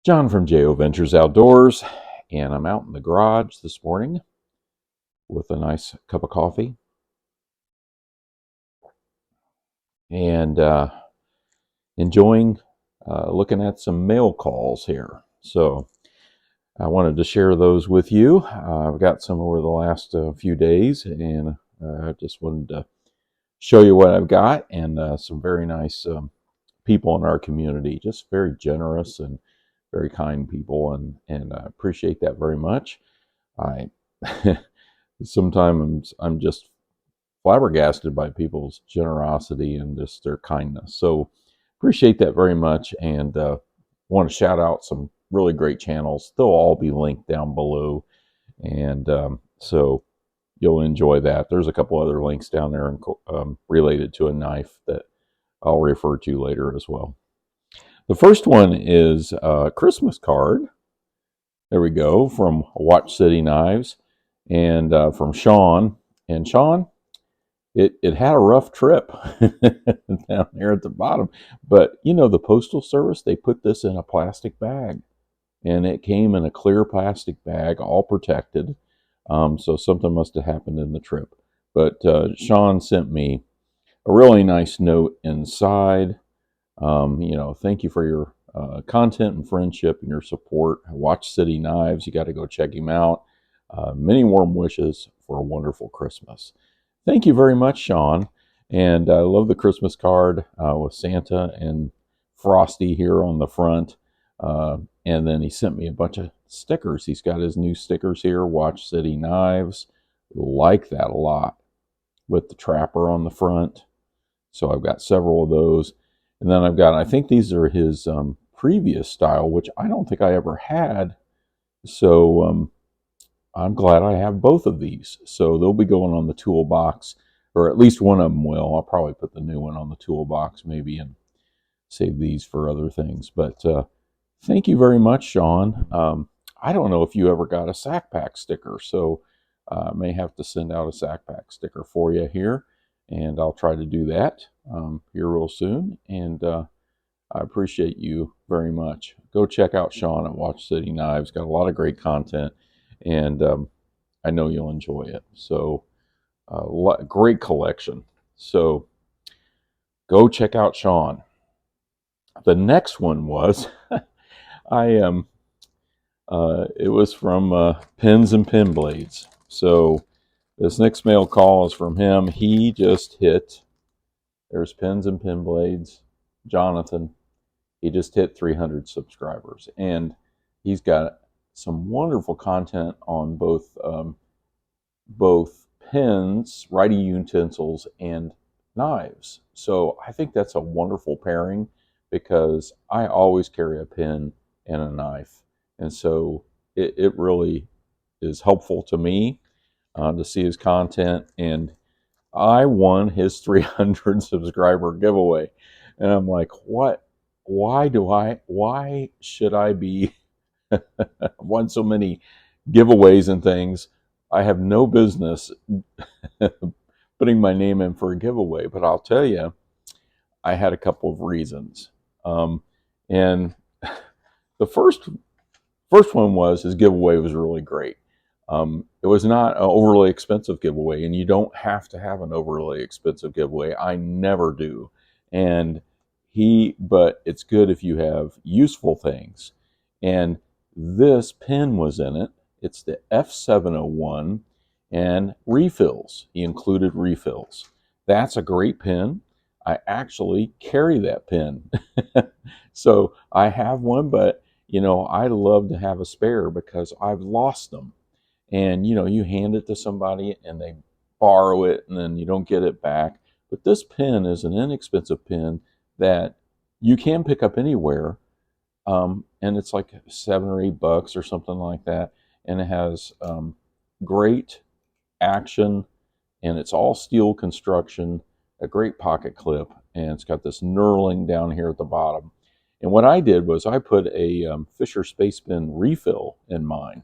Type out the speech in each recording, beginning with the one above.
John from JO Ventures Outdoors, and I'm out in the garage this morning with a nice cup of coffee and enjoying looking at some mail calls here. So I wanted to share those with you. I've got some over the last few days, and I just wanted to show you what I've got, and some very nice people in our community, just very generous and very kind people, and I appreciate that very much. I sometimes I'm just flabbergasted by people's generosity and just their kindness. So appreciate that very much, and want to shout out some really great channels. They'll all be linked down below, and so you'll enjoy that. There's a couple other links down there related to a knife that I'll refer to later as well. The first one is a Christmas card. There we go, from Watch City Knives, and from Sean. And Sean, it had a rough trip down there at the bottom. But you know, the Postal Service, they put this in a plastic bag, and it came in a clear plastic bag, all protected. So something must have happened in the trip. But Sean sent me a really nice note inside. Thank you for your content and friendship and your support. Watch City Knives. You got to go check him out. Many warm wishes for a wonderful Christmas. Thank you very much, Sean. And I love the Christmas card with Santa and Frosty here on the front. And then he sent me a bunch of stickers. He's got his new stickers here, Watch City Knives. Like that a lot, with the trapper on the front. So I've got several of those. And then I think these are his previous style, which I don't think I ever had. So I'm glad I have both of these. So they'll be going on the toolbox, or at least one of them will. I'll probably put the new one on the toolbox maybe and save these for other things. But thank you very much, Sean. I don't know if you ever got a Sack Pack sticker, so I may have to send out a Sack Pack sticker for you here, and I'll try to do that here real soon. And I appreciate you very much. Go check out Sean at Watch City Knives. Got a lot of great content, and I know you'll enjoy it. So great collection. So go check out Sean. The next one was it was from Pins and Pin Blades. So this next mail call is from him. He just hit, there's Pins and Pin Blades, Jonathan. He just hit 300 subscribers, and he's got some wonderful content on both pins, writing utensils, and knives. So I think that's a wonderful pairing, because I always carry a pin and a knife, and so it really is helpful to me to see his content. And I won his 300 subscriber giveaway, and I'm like, what? Why should I be won so many giveaways and things? I have no business putting my name in for a giveaway, but I'll tell you, I had a couple of reasons. And the first one was his giveaway was really great. It was not an overly expensive giveaway, and you don't have to have an overly expensive giveaway. I never do. But it's good if you have useful things. And this pen was in it. It's the F701, and refills. He included refills. That's a great pen. I actually carry that pen. So I have one, but I love to have a spare because I've lost them. And you hand it to somebody and they borrow it, and then you don't get it back. But this pen is an inexpensive pen that you can pick up anywhere, and it's like $7 or $8 or something like that. And it has great action, and it's all steel construction, a great pocket clip, and it's got this knurling down here at the bottom. And what I did was I put a Fisher Space Pen refill in mine,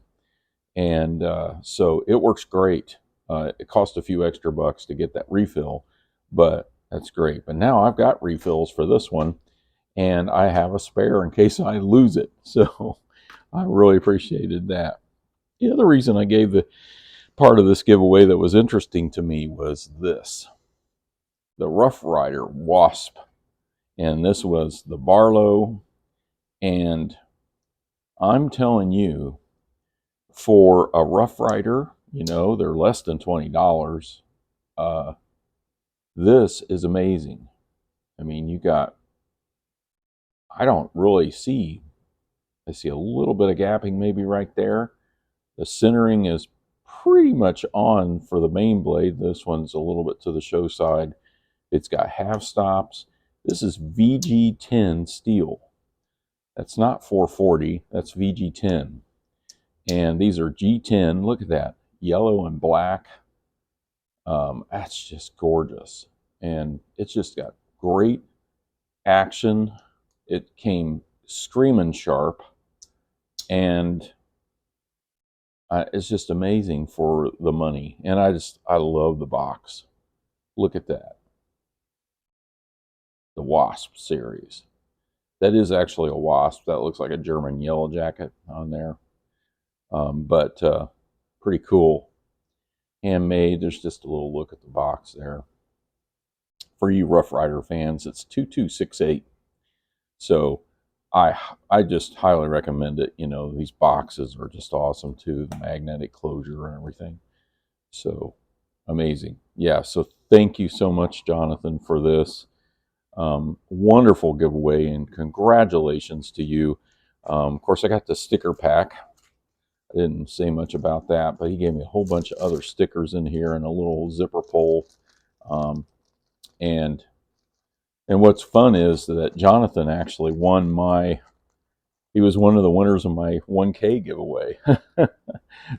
and so it works great. It cost a few extra bucks to get that refill, but that's great. But now I've got refills for this one, and I have a spare in case I lose it. So I really appreciated that. The other reason I gave the part of this giveaway that was interesting to me was this, the Rough Rider Wasp. And this was the Barlow. And I'm telling you, for a Rough Rider, they're less than $20. Uh, this is amazing. I mean, I don't really see, I see a little bit of gapping maybe right there. The centering is pretty much on for the main blade. This one's a little bit to the show side. It's got half stops. This is VG10 steel. That's not 440, that's VG10. And these are G10. Look at that, yellow and black. That's just gorgeous. And it's just got great action. It came screaming sharp. And it's just amazing for the money. And I love the box. Look at that. The Wasp series. That is actually a wasp. That looks like a German yellow jacket on there. But pretty cool. Handmade. There's just a little look at the box there. For you Rough Rider fans, it's 2268. So I just highly recommend it. These boxes are just awesome too. The magnetic closure and everything. So amazing. Yeah, so thank you so much, Jonathan, for this. Wonderful giveaway, and congratulations to you. Of course, I got the sticker pack. I didn't say much about that, but he gave me a whole bunch of other stickers in here and a little zipper pull. And what's fun is that Jonathan actually he was one of the winners of my 1K giveaway.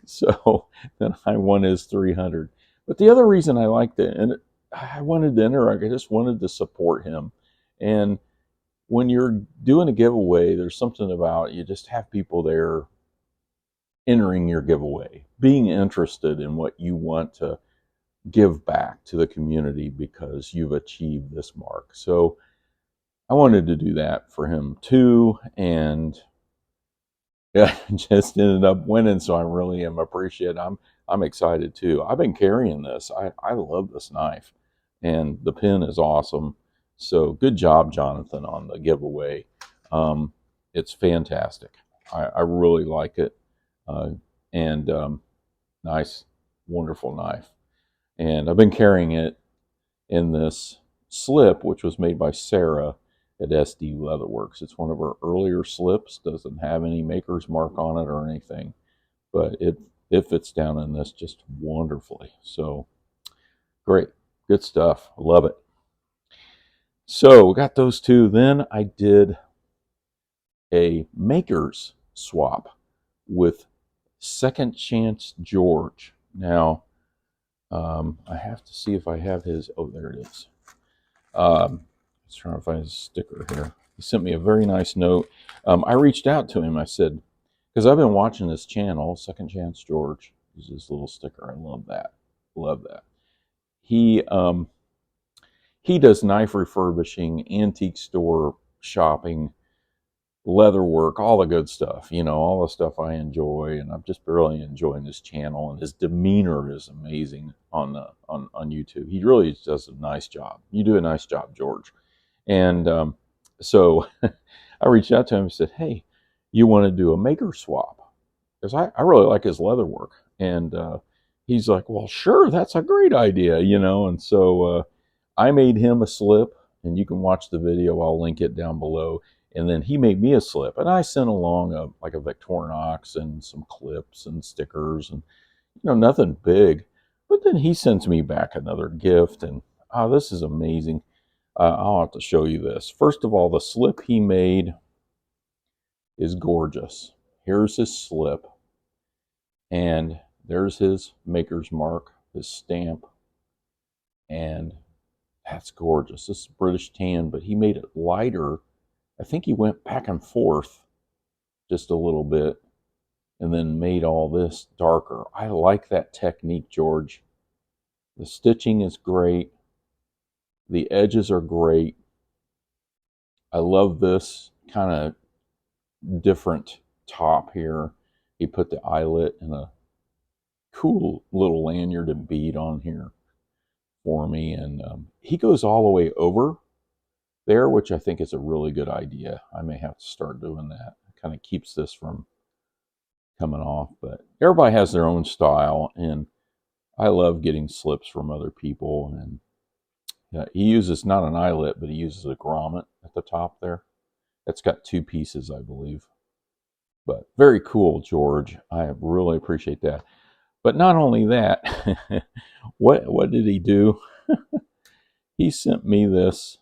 So then I won his 300. But the other reason I liked it, and I wanted to interact, I just wanted to support him. And when you're doing a giveaway, there's something about you just have people there entering your giveaway, being interested in what you want to give back to the community because you've achieved this mark. So I wanted to do that for him too, and yeah, just ended up winning. So I really am appreciative. I'm excited too. I've been carrying this. I love this knife, and the pin is awesome. So good job, Jonathan, on the giveaway. It's fantastic. I really like it, and nice, wonderful knife. And I've been carrying it in this slip, which was made by Sarah at SD Leatherworks. It's one of her earlier slips, doesn't have any maker's mark on it or anything, but it fits down in this just wonderfully. So great, good stuff. I love it. So we got those two. Then I did a maker's swap with Second Chance George. Now, I have to see if I have his. Oh, there it is. I was trying to find his sticker here. He sent me a very nice note. I reached out to him. I said, because I've been watching this channel, Second Chance George. Is this little sticker. I love that. Love that. He does knife refurbishing, antique store shopping, leather work, all the good stuff, all the stuff I enjoy, and I'm just really enjoying this channel, and his demeanor is amazing on YouTube. He really does a nice job. You do a nice job, George. And so I reached out to him and said, hey, you want to do a maker swap? Because I really like his leather work. And he's like, well, sure, that's a great idea, and so I made him a slip, and you can watch the video. I'll link it down below. And then he made me a slip, and I sent along a Victorinox and some clips and stickers, and nothing big. But then he sends me back another gift, and this is amazing. I'll have to show you this. First of all, the slip he made is gorgeous. Here's his slip, and there's his maker's mark, his stamp, and that's gorgeous. This is British tan, but he made it lighter. I think he went back and forth just a little bit and then made all this darker. I like that technique, George. The stitching is great. The edges are great. I love this kind of different top here. He put the eyelet and a cool little lanyard and bead on here for me. And he goes all the way over there, which I think is a really good idea. I may have to start doing that. It kind of keeps this from coming off. But everybody has their own style, and I love getting slips from other people. And he uses not an eyelet, but he uses a grommet at the top there. It's got two pieces, I believe. But very cool, George. I really appreciate that. But not only that, what did he do? He sent me this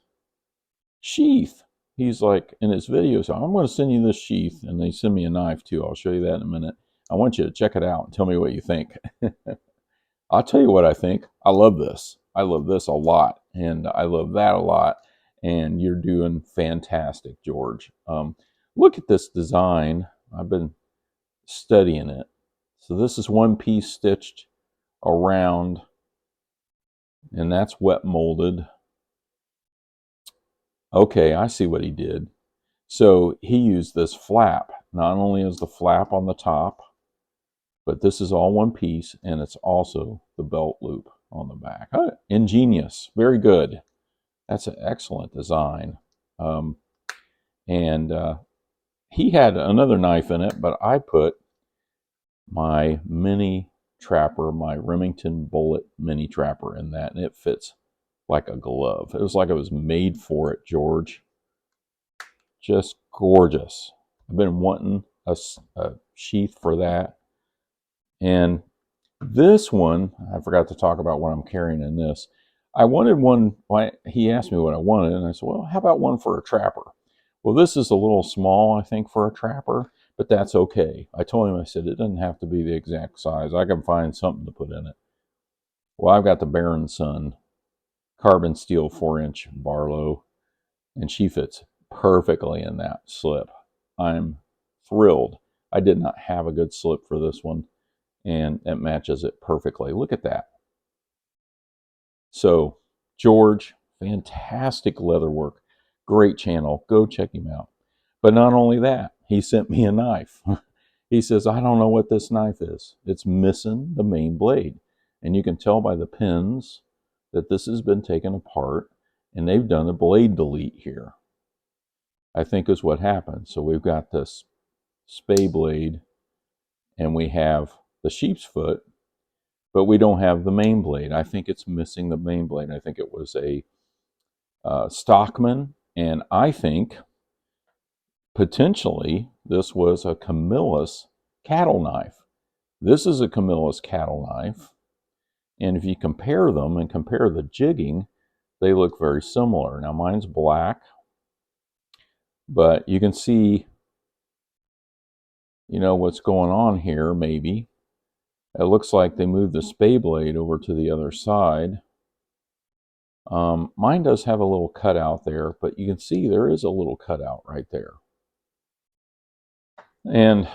sheath. He's like, in his videos, I'm going to send you this sheath, and they send me a knife too. I'll show you that in a minute. I want you to check it out and tell me what you think. I'll tell you what I think. I love this. I love this a lot, and I love that a lot. And you're doing fantastic, George. Look at this design. I've been studying it. So this is one piece stitched around, and that's wet molded. Okay, I see what he did. So he used this flap. Not only is the flap on the top, but this is all one piece, and it's also the belt loop on the back. Ingenious. Very good. That's an excellent design. And he had another knife in it, but I put my mini trapper, my Remington Bullet mini trapper in that, and it fits like a glove. It was like it was made for it, George. Just gorgeous. I've been wanting a sheath for that. And this one, I forgot to talk about what I'm carrying in this. I wanted one, he asked me what I wanted, and I said, well, how about one for a trapper? Well, this is a little small, I think, for a trapper, but that's okay. I told him, I said, it doesn't have to be the exact size. I can find something to put in it. Well, I've got the Baron Sun carbon steel 4-inch Barlow, and she fits perfectly in that slip. I'm thrilled. I did not have a good slip for this one, and it matches it perfectly. Look at that. So, George, fantastic leather work. Great channel. Go check him out. But not only that, he sent me a knife. He says, I don't know what this knife is. It's missing the main blade. And you can tell by the pins that this has been taken apart, and they've done a blade delete here, I think is what happened. So we've got this spay blade, and we have the sheep's foot, but we don't have the main blade. I think it's missing the main blade. I think it was a Stockman, and I think potentially this was a Camillus cattle knife. This is a Camillus cattle knife, and if you compare them and compare the jigging, they look very similar. Now mine's black, but you can see, you know, what's going on here maybe. It looks like they moved the spay blade over to the other side. Mine does have a little cutout there, but you can see there is a little cutout right there. And,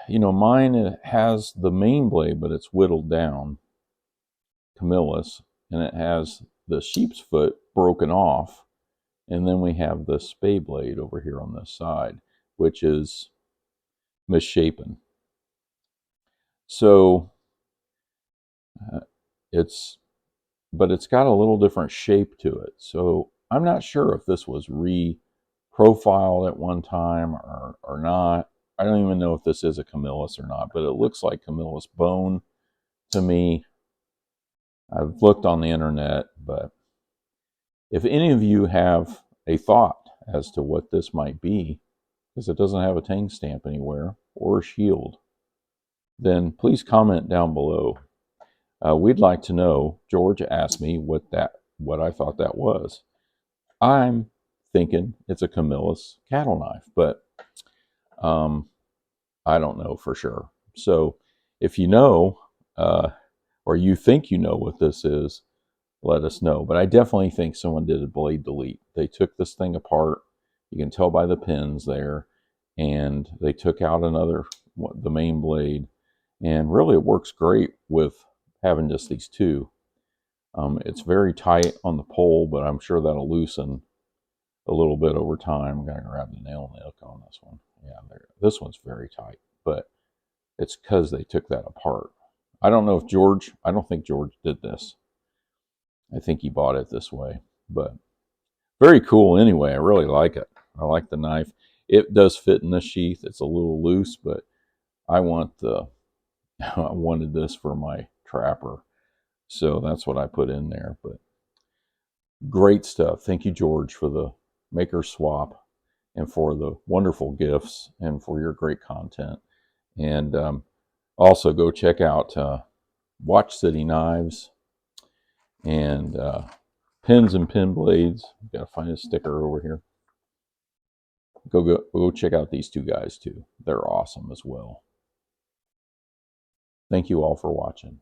you know, mine has the main blade, but it's whittled down, Camillus, and it has the sheep's foot broken off. And then we have the spay blade over here on this side, which is misshapen. So but it's got a little different shape to it. So I'm not sure if this was re-profiled at one time or not. I don't even know if this is a Camillus or not, but it looks like Camillus bone to me. I've looked on the internet, but if any of you have a thought as to what this might be, because it doesn't have a tang stamp anywhere or a shield, then please comment down below. We'd like to know. George asked me what I thought that was. I'm thinking it's a Camillus cattle knife, but I don't know for sure. So if you know, or you think you know what this is, let us know. But I definitely think someone did a blade delete. They took this thing apart. You can tell by the pins there, and they took out the main blade, and really it works great with having just these two. It's very tight on the pole, but I'm sure that'll loosen a little bit over time. I'm going to grab the nail and the hook on this one. Yeah, this one's very tight, but it's because they took that apart. I don't know if I don't think George did this. I think he bought it this way, but very cool anyway. I really like it. I like the knife. It does fit in the sheath. It's a little loose, but I wanted this for my trapper. So that's what I put in there. But great stuff. Thank you, George, for the maker swap and for the wonderful gifts and for your great content. And also go check out Watch City Knives and Pins and Pin Blades. Got to find a sticker over here. Go check out these two guys too. They're awesome as well. Thank you all for watching.